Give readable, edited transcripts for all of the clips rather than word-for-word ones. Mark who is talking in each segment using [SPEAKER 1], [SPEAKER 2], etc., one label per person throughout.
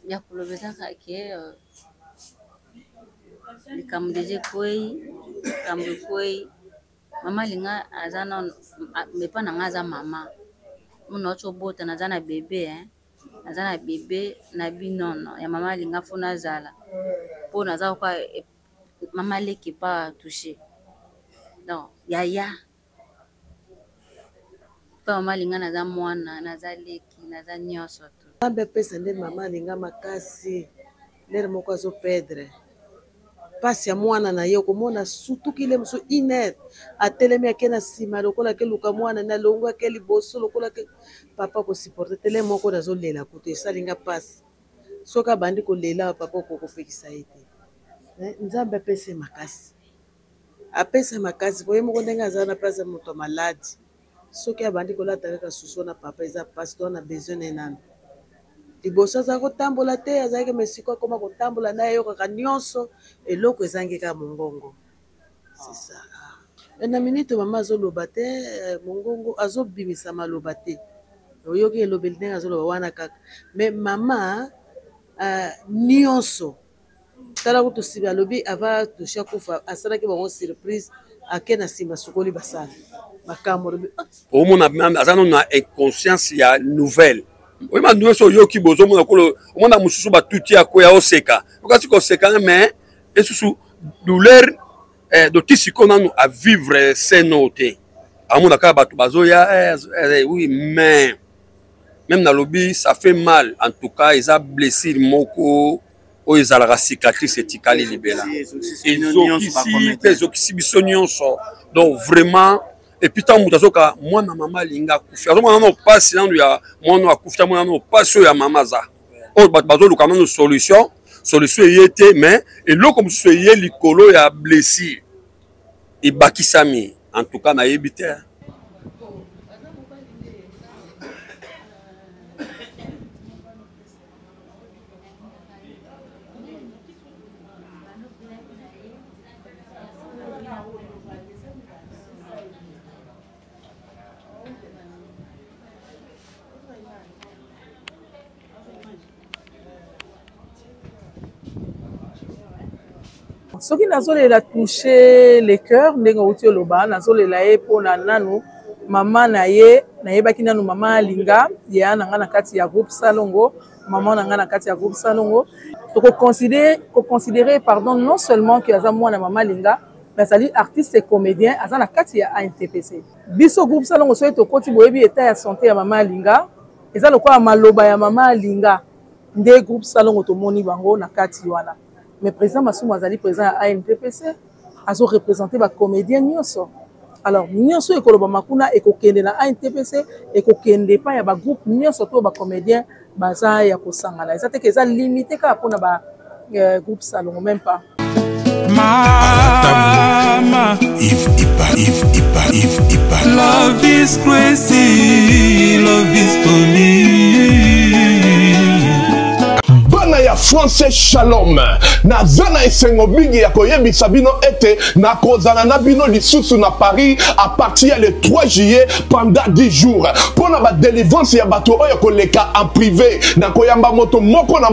[SPEAKER 1] ya kulobeza kake likamdeje koi kambe koi mama linga azana mepa na ngaza mama muno chobota nazana bebe nazana bebe na binono ya mama linga fona zala po naza kwa mama leki pa toucher non yaya pa mama linga naza mwana naza leki naza nyoso tu
[SPEAKER 2] ambe pesa nde mama linga makasi lere moko azo perdre pasi ya mwana na ye komona surtout kile muso iner atelemi akena sima lokola ke luka mwana na longo ke liboso lokola ke papa ko supporter tele moko nazo lela kuto esalinga pasi soka bandi ko lela papa ko kopekisa ete nzambe pesa makasi apesa makasi boye moko ndenga azana pesa moto malade soki abandi ko lata ka suso na papa eza pasi to na besoin enano liboso aza kotambola te azalaki mesiko akoma kotambola na ye yokaka nyonso eloko ezangi kaka mongongo c'est ça na minute mama azoloba te mongongo azobimisa maloba te oyoki elobeli ndenge azoloba wana kaka mais mama nyonso tala kutu sibi alobi ava tosha kufa asalaki bango surprise ake na nsima sokoli basala makambo lobi
[SPEAKER 3] omona aza na inconscience ya nouvelle. Oui, ma nous sommes yoki bozo mona kolo mona mususu batuti akoya oseka okasi ko seka mais esusu douleur de tisiko nanu à vivre c'est noté amona ka batu bazoya oui mais même na lobby ça fait mal en tout cas ils a blessé moko o ezala cicatrice etikali libela ils okisi bisonyon so donc vraiment. Et puis tant que moi na mama linga kufi azo mwana no passe nanu ya mwana akufi mwana no passe ya mama za o bazo luka na solution yete mais et lo comme ce yé likolo ya blessure et bakisami en tout cas na yebite
[SPEAKER 4] Ce qui a touché les cœurs, nazolela ye pona nanu mama na ye baki nanu mama linga ya na ngana kati ya groupe Salongo maman na ngana kati ya groupe Salongo to considérer pardon non seulement que aza mwana mama linga mais sali artiste et comédien aza na kati ya ANTPC biso groupe Salongo so to koti boyebi état ya santé ya mama linga eza lokola maloba ya mama linga nde groupe Salongo to moni bango na kati wana. Mais président Massou Azali, président à ANTPC, a représenté les comédiens. Alors, nous sommes les Makuna et Kokende na ANTPC et Kokende pas ya ba groupe nous surtout ba comédiens baza ya kosangana. Ça fait que ça limité ka pona ba groupe Salongo même pas.
[SPEAKER 5] Mama, if love is crazy, love is for me.
[SPEAKER 6] Ya français shalom na zana esengo mingi ya koyebisa bino ete na kozana na bino lisusu na Paris à partir le 3 juillet pendant 10 jours pour na ba délivrance ya bato oyo koleka en privé na koyamba moto moko na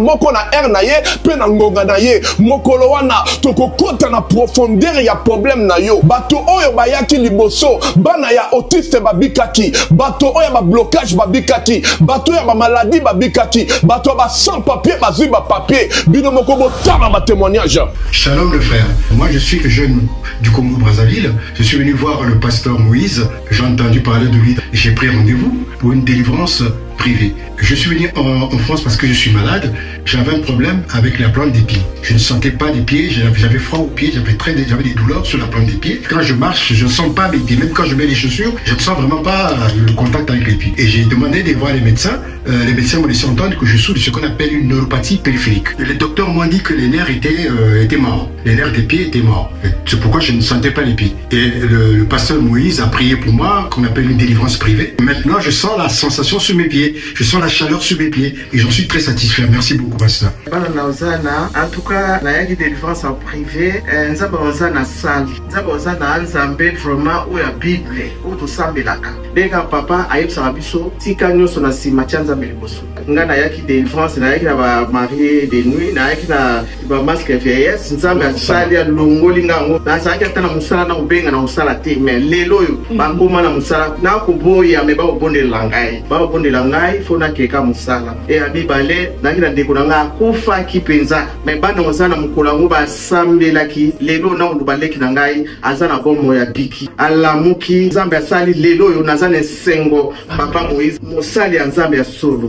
[SPEAKER 6] air na ye pe na ngonga na ye mokolo wana tokokota na profondeur ya problème na yo bato oyo bayaki liboso bana ya autiste babikaki bato oyo ba blocage babikaki bato oyo ba maladie babikaki bato ba sans papier bazuba papier bino moko botama ma témoignage.
[SPEAKER 7] Shalom le frère, moi je suis le jeune du Congo Brazzaville, je suis venu voir le pasteur Moïse, j'ai entendu parler de lui, j'ai pris rendez-vous pour une délivrance privée. Je suis venu en France parce que je suis malade, j'avais un problème avec la plante des pieds. Je ne sentais pas les pieds, j'avais froid aux pieds, j'avais des douleurs sur la plante des pieds. Quand je marche, je ne sens pas mes pieds, même quand je mets les chaussures, je ne sens vraiment pas le contact avec les pieds. Et j'ai demandé de voir les médecins m'ont laissé entendre que je souffre de ce qu'on appelle une neuropathie périphérique. Et les docteurs m'ont dit que les nerfs étaient morts, les nerfs des pieds étaient morts. C'est pourquoi je ne sentais pas les pieds. Et le pasteur Moïse a prié pour moi, qu'on appelle une délivrance privée. Maintenant, je sens la sensation sur mes pieds, je sens la chaleur sur mes pieds et j'en suis très satisfait. Merci beaucoup, pasteur.
[SPEAKER 8] En tout cas, la délivrance en privé, nous avons une salle. Nous avons une salle vraiment où il y a Bible, où tout ça est là. Dès que papa a eu sa biso tika nyonso na sima tia nzambe liboso nga nayaki délivrance nayaki na bamarie de nuit nayaki na bamasque ya vieillesse nzambe asali alongoli ngango nazalaki ata na mosala na kobenga na kosala te mais lelo oyo bakoma na mosala nakoboya me bakobondela ngai fo nakeka mosala e ya mibale nayaki na ndeko na ngai akufaki mpenza me bana oza na mokolo yango basambelaki lelo na oluba leki na ngai aza na bomo ya biki alamuki nzambe asali lelo oyo naza na esengo papa Moïse mosali ya nzambe ya solo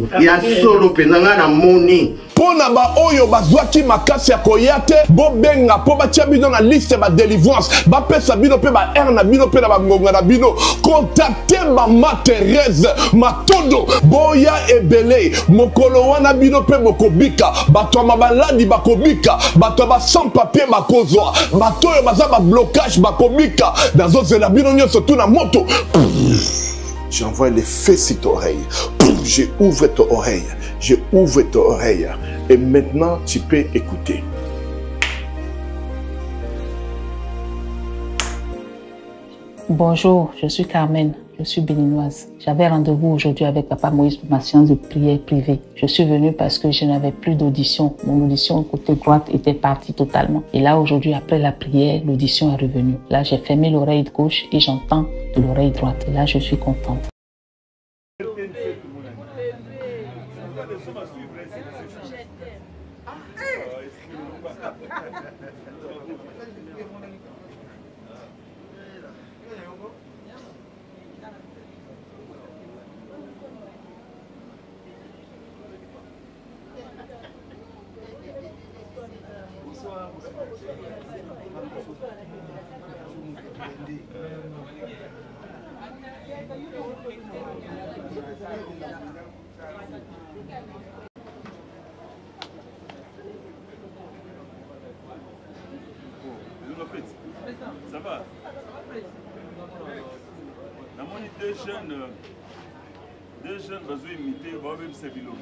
[SPEAKER 8] mpenza ngai na moni
[SPEAKER 6] pona ba oyo bazwaki makasi ya koya te bobenga po batia bino na liste ba délivrance bapesa bino pe ba air na bino pe na bangonga na bino contacte mama Thérèse Matondo boya ebele mokolo wana bino pe bokobika bato ma baladi bakobika bato ba sans papier bakozwa bato oyo baza ba blocage bakobika nazozela bino nyonso tu na moto. J'envoie les feux sur ton oreille. J'ai ouvert ton oreille. J'ai ouvert ton oreille. Et maintenant, tu peux écouter.
[SPEAKER 9] Bonjour, je suis Carmen. Je suis béninoise. J'avais rendez-vous aujourd'hui avec Papa Moïse pour ma séance de prière privée. Je suis venue parce que je n'avais plus d'audition. Mon audition côté droite était partie totalement. Et là, aujourd'hui, après la prière, l'audition est revenue. Là, j'ai fermé l'oreille gauche et j'entends de l'oreille droite. Et là, je suis contente.
[SPEAKER 10] Ça va? Deux jeunes vont imiter, vont même se bilou.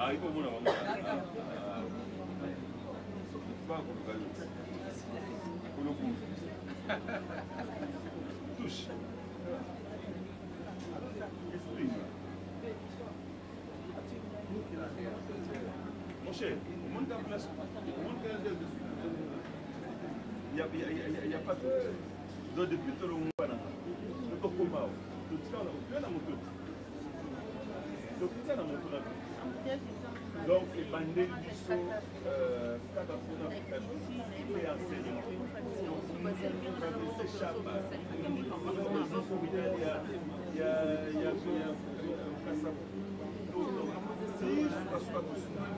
[SPEAKER 10] Ah, il faut mon avant. Touche. Mon cher, monte en place. Il n'y a pas de. Donc, depuis tout le monde, le Tokomao, le Tzana, tu es dans mon tour. Donc, tu es dans mon tour. Donc, les bandits du saut, quand on a fait un enseignement, on s'échappe.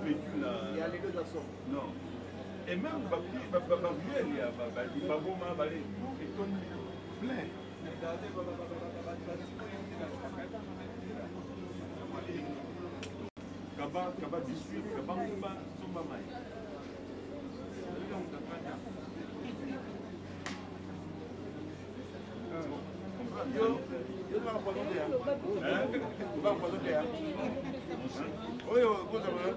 [SPEAKER 10] Il y a les deux garçons. Non. Et même, il y a plein. Kaba district, Kaba Mumba, Sumba Mai. Yo vas empoisonner. Tu vas empoisonner. Oui, vous avez.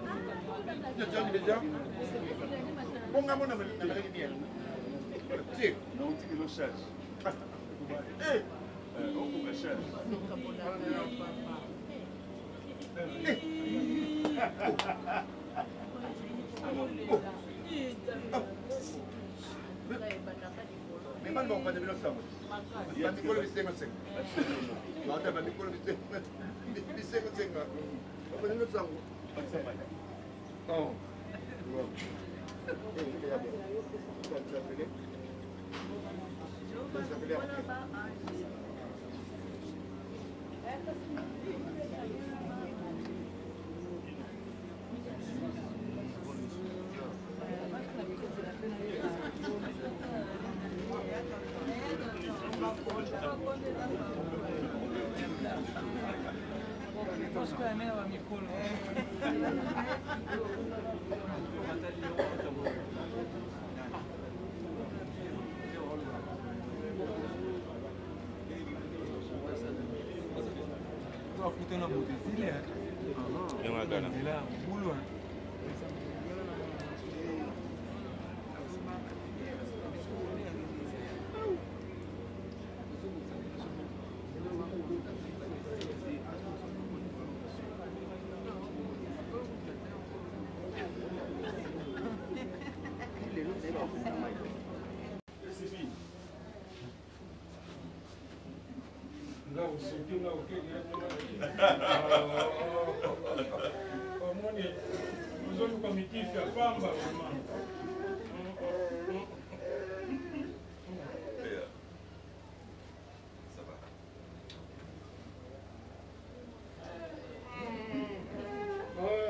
[SPEAKER 10] Tu as déjà. Bon, on a mon ami. Tiens, non, tu le cherches. Eh, on peut le chercher. Mais maintenant, on va devenir ça. Il y a des gens qui sont comme ça. Il y a des gens qui sont comme ça. On va devenir ça. Oh.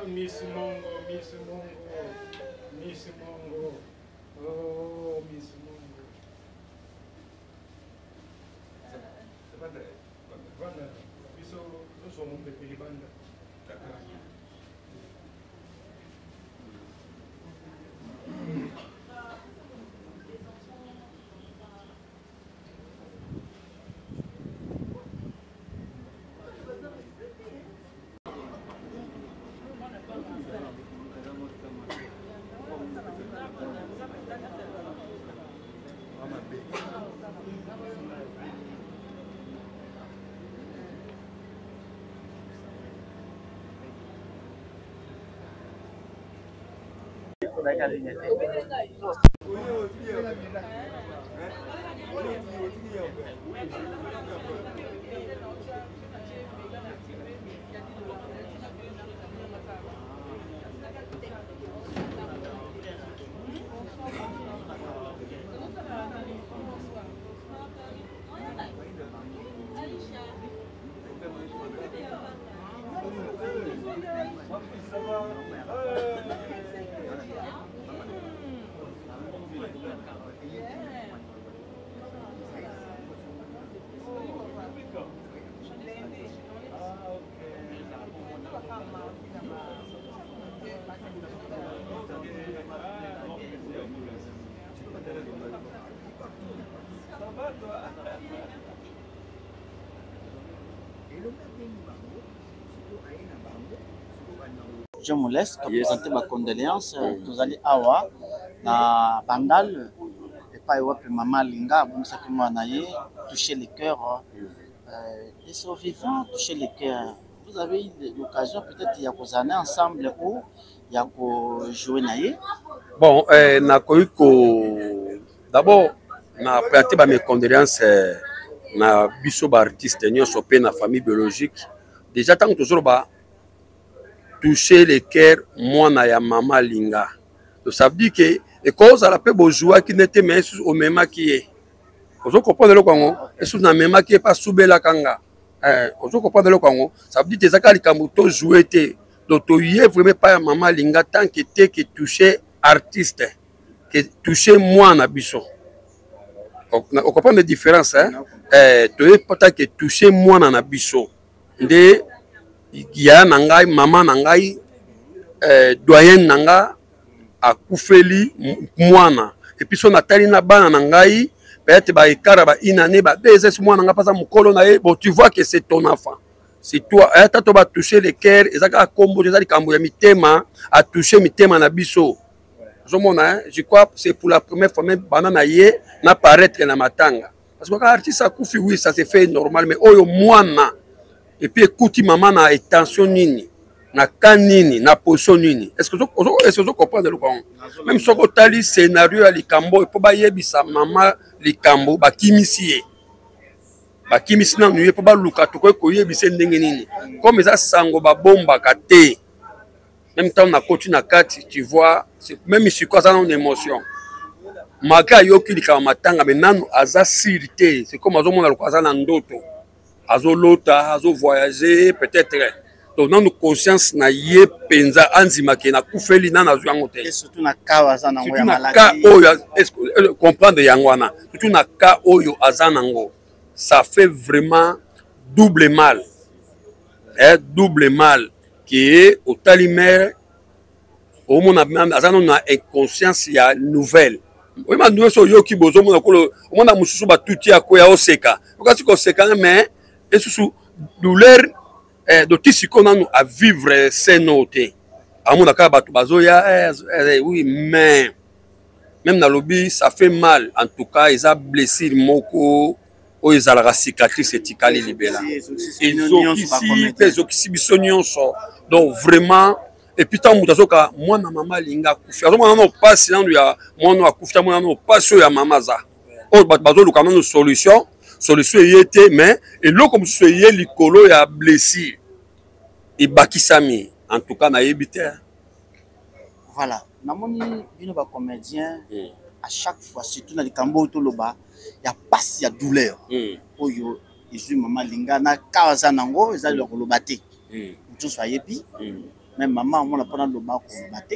[SPEAKER 11] Miss Mongo, Miss Mongo, Miss Mongo, oh Miss Mongo. Banda, isso eu sou um bebê de banda.
[SPEAKER 12] Je me laisse présenter ma condoléance. Nous allons awa na bandal et pas wapi maman linga bon ça que moi naie toucher les cœurs les survivants toucher les cœurs. Vous avez eu l'occasion peut-être il y a des années ensemble ou il y a jouer naie.
[SPEAKER 3] Bon na koiko d'abord na présenter mes condoléances na biso ba artiste nyonso pe na famille biologique déjà tant toujours ba toucher les cœurs moi na ya maman linga. Donc ça veut dire que les causes à la paix bourgeois qui n'était mais au même qui est. Vous comprenez le Congo et sous na même qui est pas sous la kanga. Vous comprenez le Congo ça veut dire que zakali kamuto jouer té donc tu y vraiment pas maman linga tant que t'es que toucher artiste que toucher moi na biso. On comprend les différences hein tu es pas que toucher moi na biso de ya nangai maman nangai doyen nanga akufeli mwana et puis son atali na bana nangai peut-être ba ikara ba inane ba bezes mwana nga pasa mukolo na ye bon tu vois que c'est ton enfant c'est toi eta to ba toucher les cœurs ezaka kombo ezali kambo ya mitema a toucher mitema na biso je mona je crois c'est pour la première fois même bana na ye na paraître na matanga parce que quand artiste akufi oui ça se fait normal mais oyo mwana et puis écoute maman na attention nini na kanini na position nini est-ce que vous comprenez le Congo même si on tali scénario à likambo et pour ba yebisa maman likambo ba kimisi na nuye pour ba luka to ko yebisa ndenge nini comme ça sango ba bomba kate même temps na koti na kati tu vois c'est même si quoi ça une émotion maka yoki likama matanga mais nanu aza sirité c'est comme azomona le kwaza na ndoto azo lota azo voyager peut-être donc nous conscience na ye penza anzima ke na kufeli na nazo yango te
[SPEAKER 12] surtout na kawa za nango ya malaki
[SPEAKER 3] ka oyo est-ce comprendre yango wana surtout na ka oyo azanango ça fait vraiment double mal qui est au talimer au mona azano na inconscience ya nouvelle oui ma nous so yoki bozo mona ko mona mususu ba tuti akoya oseka okasi ko seka mais et sous douleur donc si qu'on a à vivre c'est noté à mon accord bato bazoya oui mais même dans le lobby ça fait mal en tout cas ils a blessé moko ou ils a la cicatrice etikali libela ils okisi biso nyonso donc vraiment et puis tant mutazoka mwana mama linga kufi azo mwana no passe nan ya mwana akufi mwana no passe ya mama za o bazo luka na solution yete mais et loko musu ye likolo ya blessure et bakisami en tout cas na yebite
[SPEAKER 12] voilà namoni bino ba comédien à chaque fois surtout na likambo to loba ya passe ya douleur oyo ezui mama linga na kaza nango ezali le loba te tout soit yebi même maman on a pas le loba ko loba te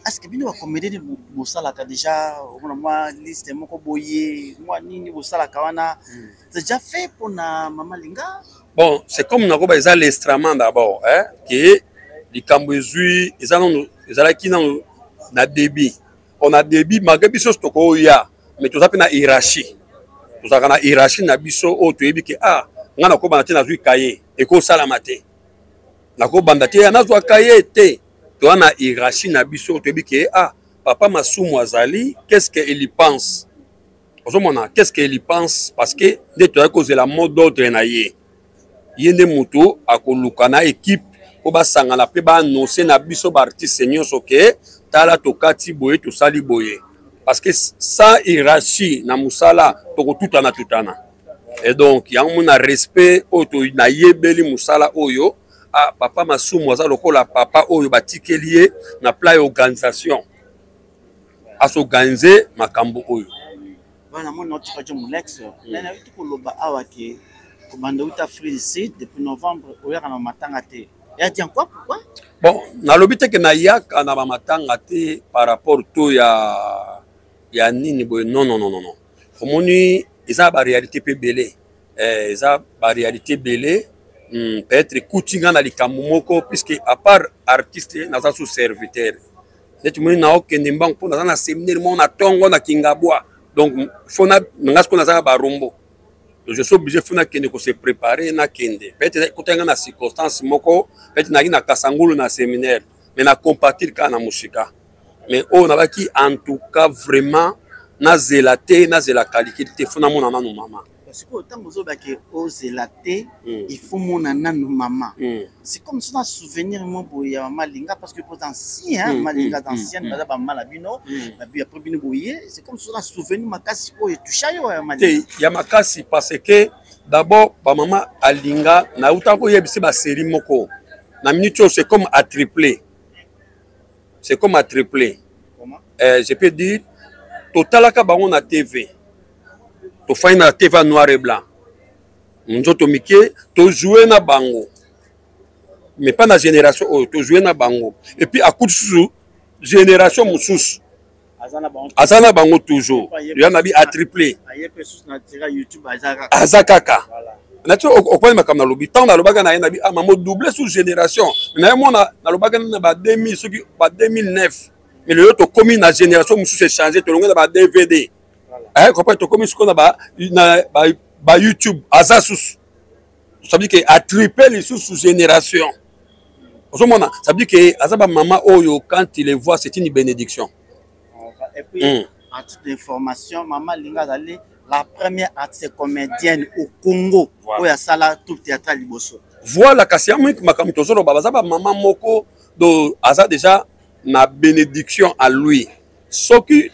[SPEAKER 12] est-ce que bino ba comédien bo sala ka déjà on moi liste moko boye moi nini bo sala ka wana c'est déjà fait pour na mama linga
[SPEAKER 3] bon c'est comme na ko ba ezali l'extrêmement d'abord hein que likambo ezui ezala ki na débit on a débit malgré biso stoko ya mais tout ça pe na hiérarchie tout ça na hiérarchie na biso o to yebi ke ngana ko banda te na zui kaye e ko sala mate na ko banda te na zwa kaye te to na hiérarchie na biso to yebi ke papa Masumu azali qu'est-ce qu'il y pense ozomona qu'est-ce qu'il y pense parce que de to cause la mode d'ordre na ye yende muto akoluka na équipe ko basangana pe ba annoncer na biso ba artiste nyonso ke tala tokati boye to sali boye parce que ça hiérarchie na musala toko tutana et donc ya mona respect oto na yebeli musala oyo papa Masumu aza lokola papa oyo batikelier na plan organisation asorganiser makambo oyo
[SPEAKER 12] bana mona otikaje mulex nana tuko loba awake komanda uta free seed depuis novembre oyaka na matanga te ya dit quoi pourquoi
[SPEAKER 3] bon na lobite ke na yaka na ba matanga te par rapport to ya nini boy non omoni eza ba réalité pe belé eza ba réalité belé peut-être coutinga na likambo moko puisque à part artiste naza sous serviteur net moni na okende mbang po naza na séminaire mo na tongo na Kingabwa donc fona ngasko naza ba rombo. Donc, je suis obligé de se préparer na kende. Peut-être que dans circonstance moko, peut-être na kasangulu na séminaire, mais na compatir ka na musika. Mais on a qui en tout cas vraiment na zelaté, na zela qualité fona mona na no mama.
[SPEAKER 12] Parce que autant vous avez au zelaté, il faut mona na no mama. C'est comme si on a souvenir mon boye mama linga parce que pour ancien malinga d'ancienne na ba malabino, na bi après bino boye, c'est comme si on a souvenir makasi ko etusha yo malinga.
[SPEAKER 3] Ya makasi parce que d'abord ba mama alinga na utako yebisi ba série moko. Na minute c'est comme à tripler. C'est comme à tripler.
[SPEAKER 12] Comment
[SPEAKER 3] je peux dire totalaka bango na TV. To fai na TV noir et blanc. Nzoto mike to jouer na bango. Mais pas na génération to jouer na bango. Et puis à coup de sous génération mususu. Azana bango toujours. Il y en a bi à tripler. Azakaka. Na tu okwa makam na lobi tant na lobaga na na bi mamo doubler sous génération. Na mo na lobaga na ba 2000 soki ba 2009. Mais le to commis na génération mususu changer to longa ba DVD. Quand tu commences à YouTube, ça veut dire que à tripler les sous génération. Ça veut dire que maman Oyo, quand il les voit, c'est une bénédiction.
[SPEAKER 12] Et puis, en toute information, maman Linga Dali, la première artiste comédienne au Congo, où il y a ça là, tout le théâtre à Liboso.
[SPEAKER 3] Voilà, quand c'est maman Moko, donc, déjà, ma bénédiction à lui. Ce qui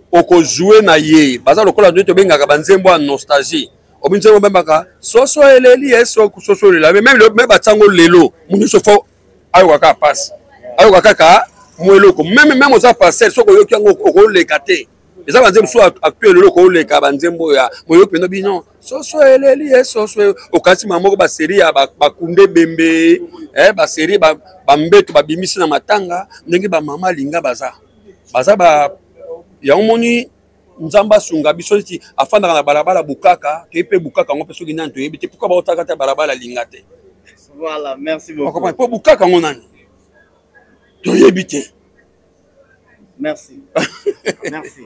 [SPEAKER 3] oko jouer na ye baza lokola ndoto benga ka banzembo a nostalgie obinzembo bembaka soso eleli eso soso lela même ba tsango lelo munu sofo ayo ka passe ayo ka mwelo ko même oza passer soko yoki yango oko lekate eza banzembo so actuel lelo ko leka banzembo ya moyo peno bino soso eleli eso soso okati mamoko ba série ya ba kunde bembe ba série ba mbeto ba bimisi na matanga ndenge ba mama linga baza ba ya omoni nzamba sunga biso ti afanda na balabala bukaka ke pe bukaka ngo peso kinani to yebite pourquoi ba otaka ta balabala lingate.
[SPEAKER 12] Voilà, merci beaucoup.
[SPEAKER 3] Pourquoi bukaka ngo nani to yebite.
[SPEAKER 12] Merci. Merci.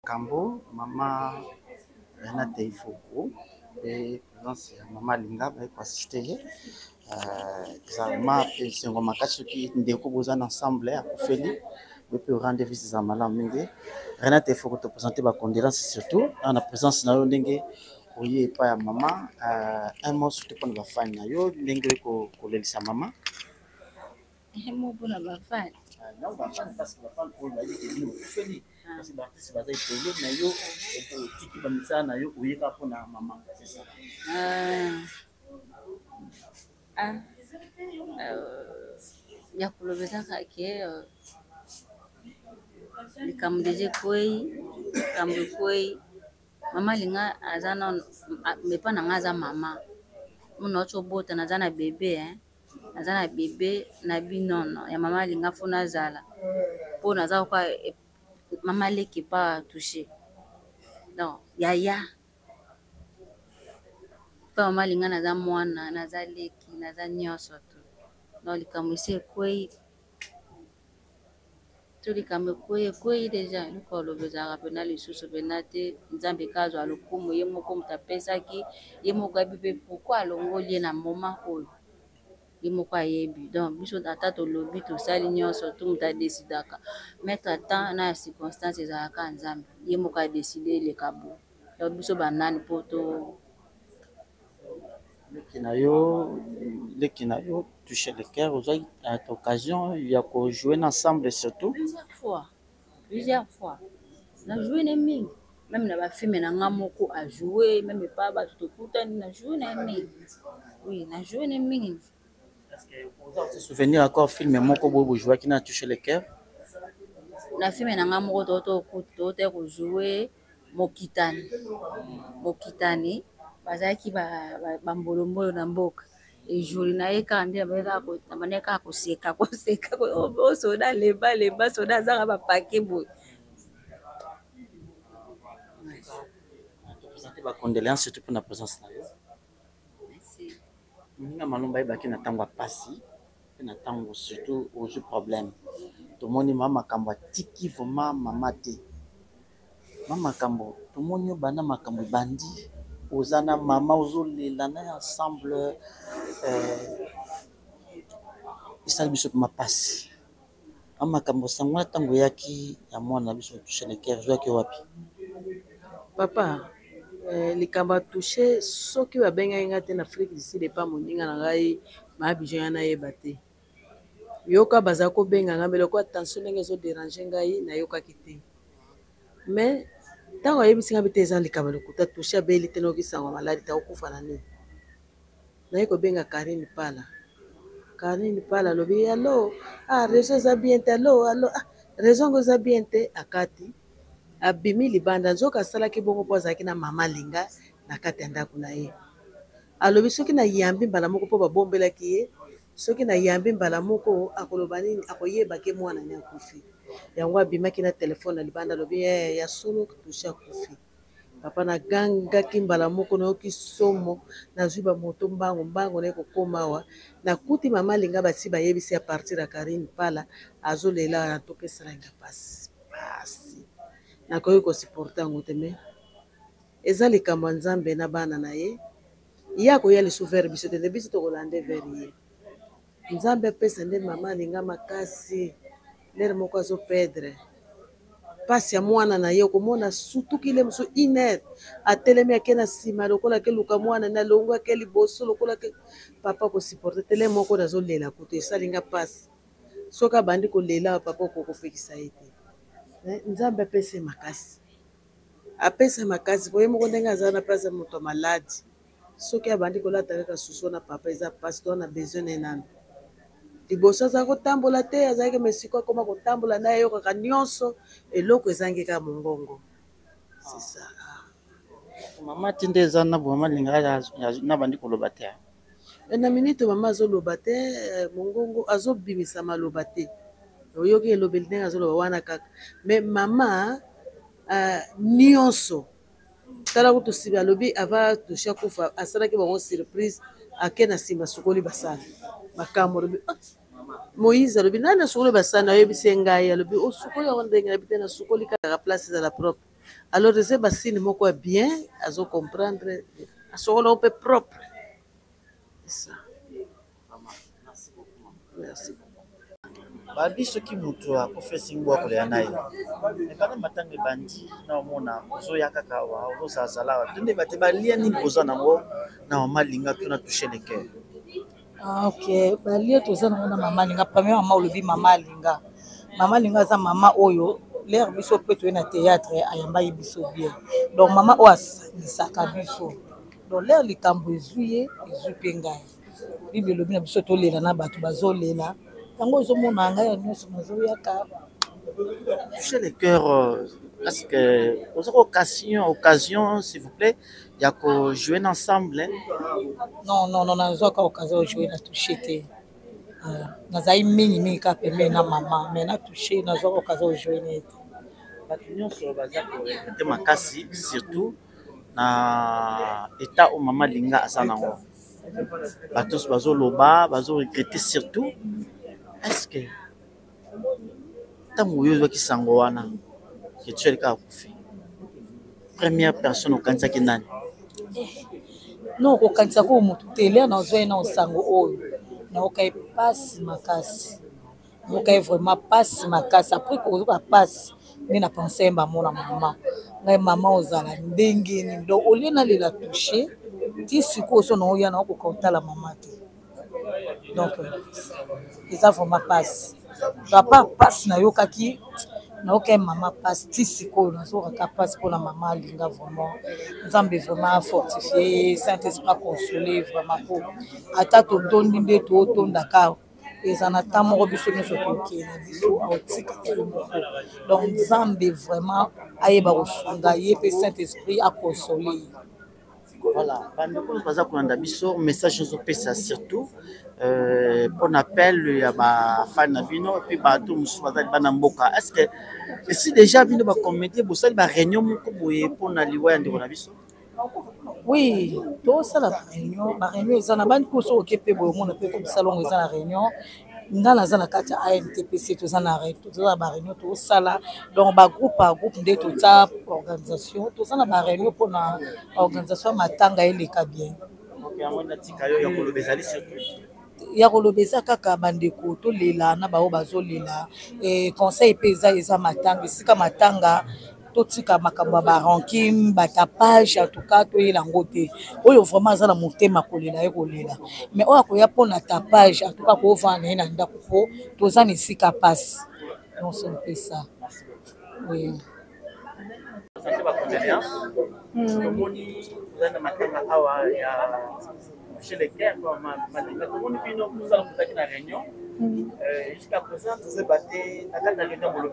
[SPEAKER 12] makambo mama Renate Ifoko et présence ya mama Linga ba ko assister examen et sengo makasi qui ndeko bozana ensemble à Feli depuis rendre visite à malam mingi Renate Ifoko te présenter ba condoléances surtout en la présence na yo ndenge oye pa ya mama un mot surtout pour ba fan na yo ndenge ko lelisa mama
[SPEAKER 1] mo bona ba fan
[SPEAKER 12] non ba fan parce que ba fan pour la vie de Feli parce que l'artiste va être payé na yo tiki ba misa na yo oyeka pona mama c'est ça
[SPEAKER 1] ya kulobeza kake likamdeje koi kambe koi mama linga azana mepa na ngaza mama muno chobota na zana bebe azana bebe na binono ya mama linga fona zala pona za kwa mama leki pas touché non yaya pa mama linga na za mwana na za leki na za nyoso tu no likamwise kwei tu likamwe kwei deja luko lobeza rapena lisusu benate nzambe kazo alukumu yemoko mutapesa ki yemoko abibe pourquoi alongoli na moma oyo yemoko ayebi donc biso ata tolobi tosali nyonso tu muta decidaka mettre temps na circonstance ezalaka nzambe yemoko adeside lekabo donc biso banani poto
[SPEAKER 12] leki na yo toucher le cœur aux occasion il y a ko jouer ensemble surtout
[SPEAKER 1] plusieurs fois na jouer ne mingi même na ba film na ngamoko a jouer même pas ba tutokuta na jouer na mingi oui na jouer ne mingi.
[SPEAKER 12] Est-ce que vous avez souvenir encore film moko bobo jouer qui na touché le cœur
[SPEAKER 1] na film na ngamoko toto ko jouer mokitani bazaki ba mbolombolo na mboka et jour na eka ndia beka ko maneka ko seka ko soda leba soda zaka ba paquet boy.
[SPEAKER 12] Présenter ba condoléances surtout pour la présence na yo.
[SPEAKER 1] Merci.
[SPEAKER 12] Ninga malomba ibaki na tango pasi na tango surtout aux problèmes. To moni mama kambo tiki vraiment mama te. Mama kambo to moni bana makambo bandi ozana mama ozolela na ensemble isali biso ma passe mama kambo sangwa tango yaki ya mwana biso toucher le cœur joaki wapi
[SPEAKER 2] papa likamba toucher soki babenga nga te na Afrique du Sud pa moninga na ngai ma bijo na yeba te yoka baza ko benga nga mbele ko attention ndenge zo déranger ngai na yoka kite mais tango yebisi nga bite eza likamba lokuta toucher beli te noki sango maladi ta okufa na nini na yeko benga Karine Pala lobi allo réseau za bien te allo réseau ngo za bien te akati abimi libanda nzoka salaki bongo po azalaki na mama Linga na kati ya ndako na ye alobi soki na yambi mbala moko po babombelaki ye soki na yambi mbala moko akoloba nini akoyebaki mwana ni akufi yango abimaki na telefone na libanda alobi ya solo touche akufi papa na gangaki mbala moko nayoki somo nazwi bamoto mbango na ekokoma awa nakuti mama Linga basi bayebisi ya partir ya Karine Pala azolela atopesalanga pasi nakoki kosupporte yango te me eza likambo ya nzambe na bana na ye ye akoya lisu vere biso te nde biso tokolande vere ye nzambe apesa nde mama Linga makasi lere moko azopedre pasi ya mwana na ye okomona sutukile mosu iner atelemi ake na nsima lokola ke luka mwana na longo ake liboso lokola ke papa kosupporte tele moko nazolela kutu esalinga pasi soki abandi kolela papa okokopekisa ye te nzambe apesa makasi boye moko ndenge aza na place ya moto maladi soki abandi kolata kaka susu na papa eza pasi to na besoin na nano liboso aza kotambola te azalaki mesiko akoma kotambola na yeyokaka nyonso eloko ezangi kaka mongongo c'est ça
[SPEAKER 12] mama tinde eza na mama Linga na bandi koloba te
[SPEAKER 2] na minute mama azoloba te mongongo azobimisa maloba te oyoki elobeli ndenge azoloba wana kaka mais mama nyonso tala kutu sibi alobi ava touche akufa asalaki bango surprise ake na nsima sukoli basala makambo alobi Moïse alobi nani asukoli basala ayebisi ngai alobi osukoli yango ndenge nabi te na sukoli kaka place ezala propre alors eza basini moko ya bien azocomprendre asokola ope propre. C'est ça. Merci.
[SPEAKER 12] Babi soki mutu akofesi ngwa kolela naye epana matanga ebandi na omona ozoya kaka wa ozozala tende bate balia nini boza nango na mama linga tuna toucher le cœur.
[SPEAKER 13] Ok, balia toza nango na mama linga. Première mama olobi mama linga. Mama linga aza mama oyo l'air biso pe toye na théâtre ayamba ye biso bien. Donc mama oyo asangisaka biso. Donc l'air likambo ezwi pe ngai. Bible elobi na biso tolela na bato bazolela. Tango ozomona ngai nyonso nazoyaka
[SPEAKER 12] toucher le cœur. Parce que occasion s'il vous plaît il y a que jouer ensemble hein?
[SPEAKER 13] Non nazoka occasion jouer na toucher te nazai mingi ka pembe na mama mais na toucher nazoka occasion jouer net
[SPEAKER 12] bato nyonso baza ko te makasi surtout na état au mama linga aza nango bato bazoloba bazoregrete surtout. Est-ce que tango oyo ozwaki sango wana ke tu elika akufi première personne okanisaki nani?
[SPEAKER 13] Non okokanisaka oyo motu te lere nazwa ye na osango oyo naokai pasi makasi naokai vraiment pasi makasi apres kozoka pasi nde na pense yemba mona mama ngai mama ozala ndenge nini donc olie nalela touche ti sikoyo so naoya na okoka otala mama te donc eza vraiment pasi papa pasi nayokaki naokai mama pasi ti sikoyo nazokaka pasi mpona mama alinga vraiment nzambe vraiment fortifié Saint-Esprit consolé vraiment po ata totondi nde tootondaka eza na ntan moko biso nyonso tokee na biso aotikaka ye moko donc nzambe vraiment ayeba kosunga ye mpe Saint-Esprit aconsole ye.
[SPEAKER 12] Voilà, bandeko baza kolanda biso message ozopesa surtout pour appel ya bafani na bino epuis bato mosusu bazali bana mboka. Est-ce que esi déjà bino bacomédie bosali baréunion moko boye mpona liwa ya ndeko na biso?
[SPEAKER 13] Oui, tosala baréunion eza na bandi koso oke mpe boye omona mpe kobisalongo eza na réunion nga naza na kati ya ANTPC toza na baréunion tosala donc bagroupe par groupe nde toza organisation toza na baréunion mpona organisation ya matanga eleka bien. Ya koloba eza kaka bandeko tolela na bao bazolela conseil mpe eza matanga esika matanga totika makambo ya baranking batapage en tout cas toyela yango te oyo vraiment aza na motema kolela ye kolela mais oyo akoya mpona tapage en tout cas koovanda ye na ndako po toza na esika pasi donc c'est un peu ça. Oui.
[SPEAKER 12] Chez les guerres, jusqu'à présent, vous êtes battu à la réunion pour le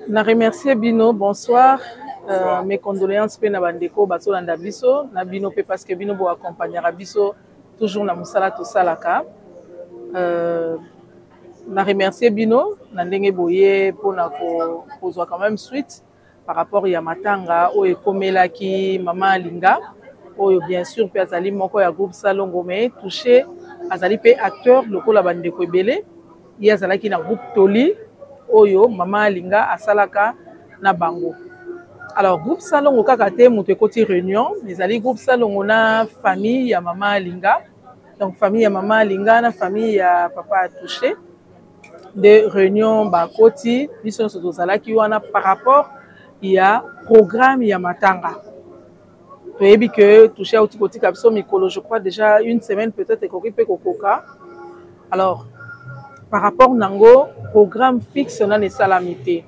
[SPEAKER 4] na remercier bino bonsoir mes condoléances pe na bandeko bazolanda biso na bino pe parce que bino bo accompagnera biso toujours na musala to salaka na remercier bino na ndenge boye pona ko kozwa quand même suite par rapport ya matanga o ekomelaki mama Linga oyo bien sûr pe azali moko ya groupe Salongo mais touché azali pe acteur lokola bandeko ebele ye azalaki na groupe Toli oyo mama Linga asalaka na bango. Alors groupe Salongo kaka te moto ekoti réunion mais azali groupe Salongo na famille ya mama Linga, donc famille ya mama Linga na famille ya papa touché de réunion bakoti biso nyonso tozalaki wana par rapport ya programme ya matanga. Toyebi que touché auti kotika biso mikolo je crois déjà une semaine peut-être ekoki pe kokoka. Alors par rapport nango programme fixe na esalamité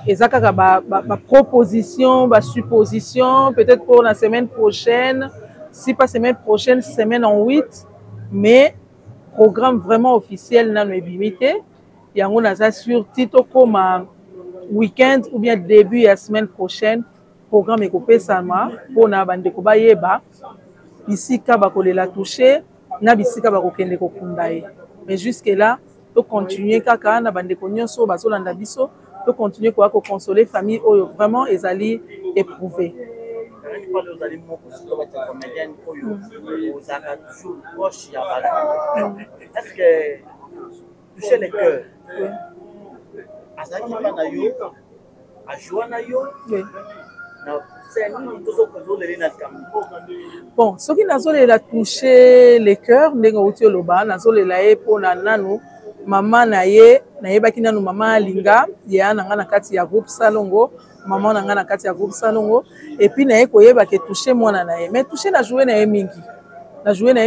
[SPEAKER 4] eza kaka ba proposition ba supposition peut-être pour la semaine prochaine, si pas semaine prochaine, semaine en 8, mais programme vraiment officiel na no ebimité yango naza sur tito comme week-end ou bien début ya semaine prochaine programme ekopesama pona bandeko bayeba bisika bakolela toucher na bisika bakokende kokunda ye. Mais jusque là to continuer kaka na bandeko nyonso bazolanda biso to continuer ko consoler famille oyo vraiment ezali éprouvé.
[SPEAKER 12] Est-ce que toucher les cœurs azaki bana yo
[SPEAKER 4] Bon, ce qui n'a touché les cœurs, maman naye baki nanu maman Linga ya nanga na kati ya groupe Salongo maman nanga na kati ya groupe Salongo et puis naye koyeba ke toucher mwana naye mais toucher na jouer naye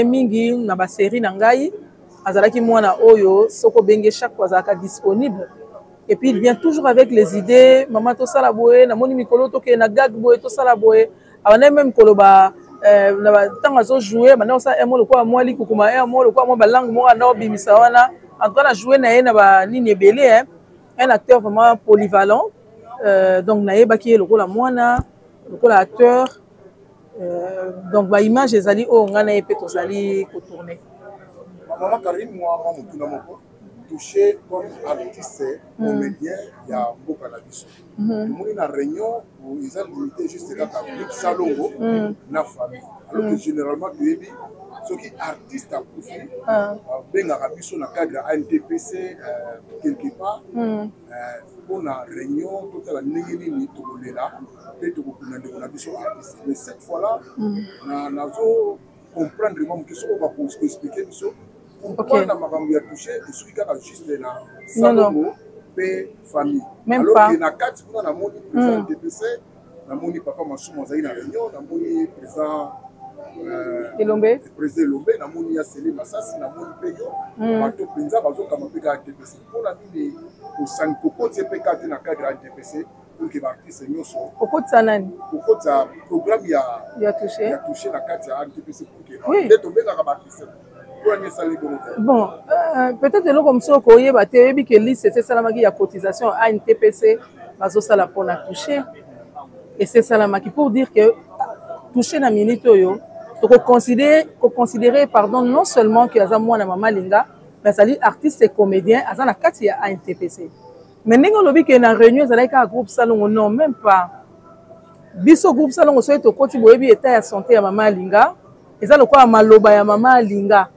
[SPEAKER 4] mingi na ba série na ngai azalaki mwana oyo soko benge chaque fois azalaka disponible et puis il vient toujours avec les idées maman to sala boye na moni mikolo to ke na gag boye to sala boye abana même koloba na ba tanga zo jouer maintenant ça emo le quoi moi li kukuma emo le quoi moi ba langue mo na obimisa wana. En tout cas, on a joué un acteur vraiment polyvalent. Donc, Naïba qui est le rôle à moi, le rôle acteur. Donc, l'image des alliés, on a un peu de alliés pour tourner.
[SPEAKER 14] Maman Karim, moi, je suis touché comme artiste, comédien, il y a beaucoup à la vision. Nous avons une réunion où ils ont limité juste le groupe Salongo, la famille. Alors que généralement, ceux qui artistes à profil, ben arabiso na cadre ANTPC quelque part, pour la réunion totale n'engagé ni tokolela, et tokokuna de arabiso artiste. Mais cette fois-là, nous avons comprendre vraiment que ce qu'on va expliquer nous pourquoi na makambo ya touché et celui qui a juste là Salongo pe famille. Alors que na quatre pour na moni président ANTPC, na moni papa Massoum Zaï na réunion, na moni président
[SPEAKER 4] Elombe
[SPEAKER 14] président Elombe na moni ya Sele Masasi na moni peyo bato penza bazoka mapeka ya TPC pour la vie au Sankoko TPK na cadre ya TPC pour que l'artiste nyoso
[SPEAKER 4] okotsa nani
[SPEAKER 14] okotsa programme ya touché na cadre ya TPC pour que de tomber na artiste bon
[SPEAKER 4] peut-être lo comme ça ko yeba te yebi que liste c'est salamaki ya cotisation à une TPC bazo sala pour na toucher et c'est salamaki pour dire que toucher na minute yo to considérer pardon non seulement que aza mwana mama Linga mais sali artiste et comédien aza na kati ya ANTPC mais ningo lobi que na réunion ezalaki ka groupe Salongo non même pas biso groupe Salongo so to koti boyebi état ya santé ya mama Linga eza lokwa maloba ya mama Linga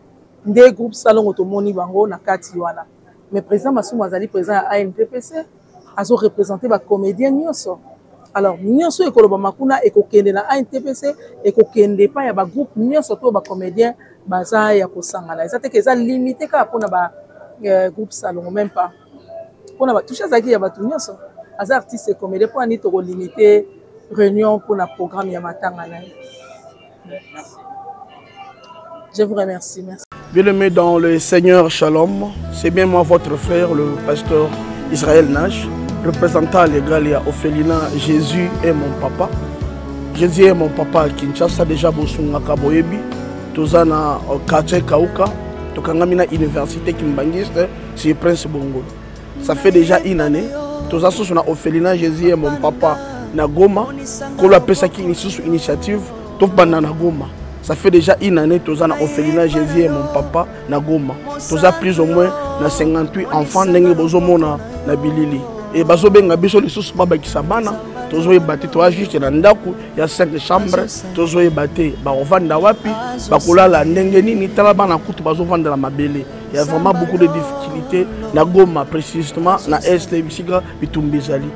[SPEAKER 4] nde groupe Salongo to moni bango na kati wana mais président Massoum azali président ya ANTPC azo représenter ba comédien nyonso. Alors, nous sommes les Makuna et Kokende na ANTPC et Kokende pas ya ba groupe nous surtout ba comédien baza ya kosangana. Ça que ça limité ka pour ba groupe Salongo même pas. Pour na ba toucher ça qui ya ba tous as artistes et comédiens pour ni to limiter réunion pour na programme ya matanga na. Je vous remercie. Merci.
[SPEAKER 15] Bien-aimé dans le Seigneur Shalom, c'est bien moi votre frère le pasteur Israël Nash. Représentant légal, il y a Ophelina, Jésus est mon papa. Jésus est mon papa à Kinshasa, déjà Bosunga Kaboyebi. Tozana quartier Kauka, Tokangamina Université Kimbangiste, c'est Prince Bongo. Ça fait déjà une année. Toza sous na Ophelina, Jésus est mon papa na Goma. Qu'on appelle ça qui est initiative, Tof Banana Goma. Ça fait déjà une année, Tozana Ophelina, Jésus est mon papa na Goma. Toza plus ou moins na 58 enfants, n'engue bozomona na Bilili. Et bazo benga biso lisusu baba kisabana tozo ebate to juste na ndako ya 5 chambres tozo ebate ba ovanda wapi bakolala ndenge nini tala bana kutu bazo vanda la mabele. Il y a vraiment beaucoup de difficultés na Goma précisément na est bisika bitumbizali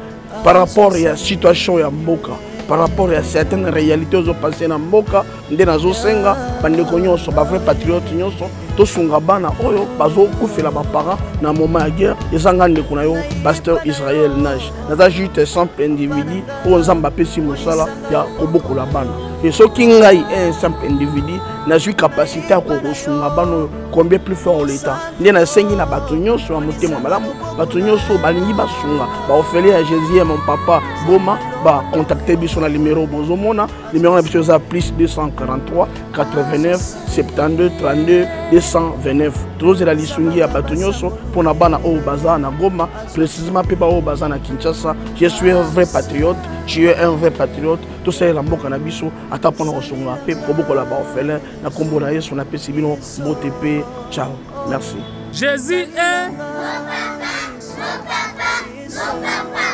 [SPEAKER 15] par rapport à la situation ya mboka par rapport à certaines réalités aux passées na mboka nde nazo senga bandeko nyonso ba vrai patriote nyonso to sunga bana oyo bazo kufela ba parents na moment ya guerre ezanga ndeko na yo pasteur Israël Nash naza juste simple individu o nzamba pesi mosala ya kobokola bana et soki ngai un simple individu na j'ai capacité à kosunga bana combien plus fort l'état nde na sengi na bato nyonso ya motema malamu bato nyonso balingi basunga ba ofele ya Jésus mon papa Goma ba contacter biso na numéro bozomona numéro na biso za plus 243 89 72 32 229 tous la lisungi ya bato nyonso pour na bana o baza na Goma précisément pe ba o baza na Kinshasa. Je suis un vrai patriote, tu es un vrai patriote. Tout ça est la mboka na biso ata pona kosunga pe koboko la ba ofele na kombo na Yesu na pesi bino botepe. Ciao, merci.
[SPEAKER 5] Jésus est
[SPEAKER 16] mon papa, mon papa, mon papa.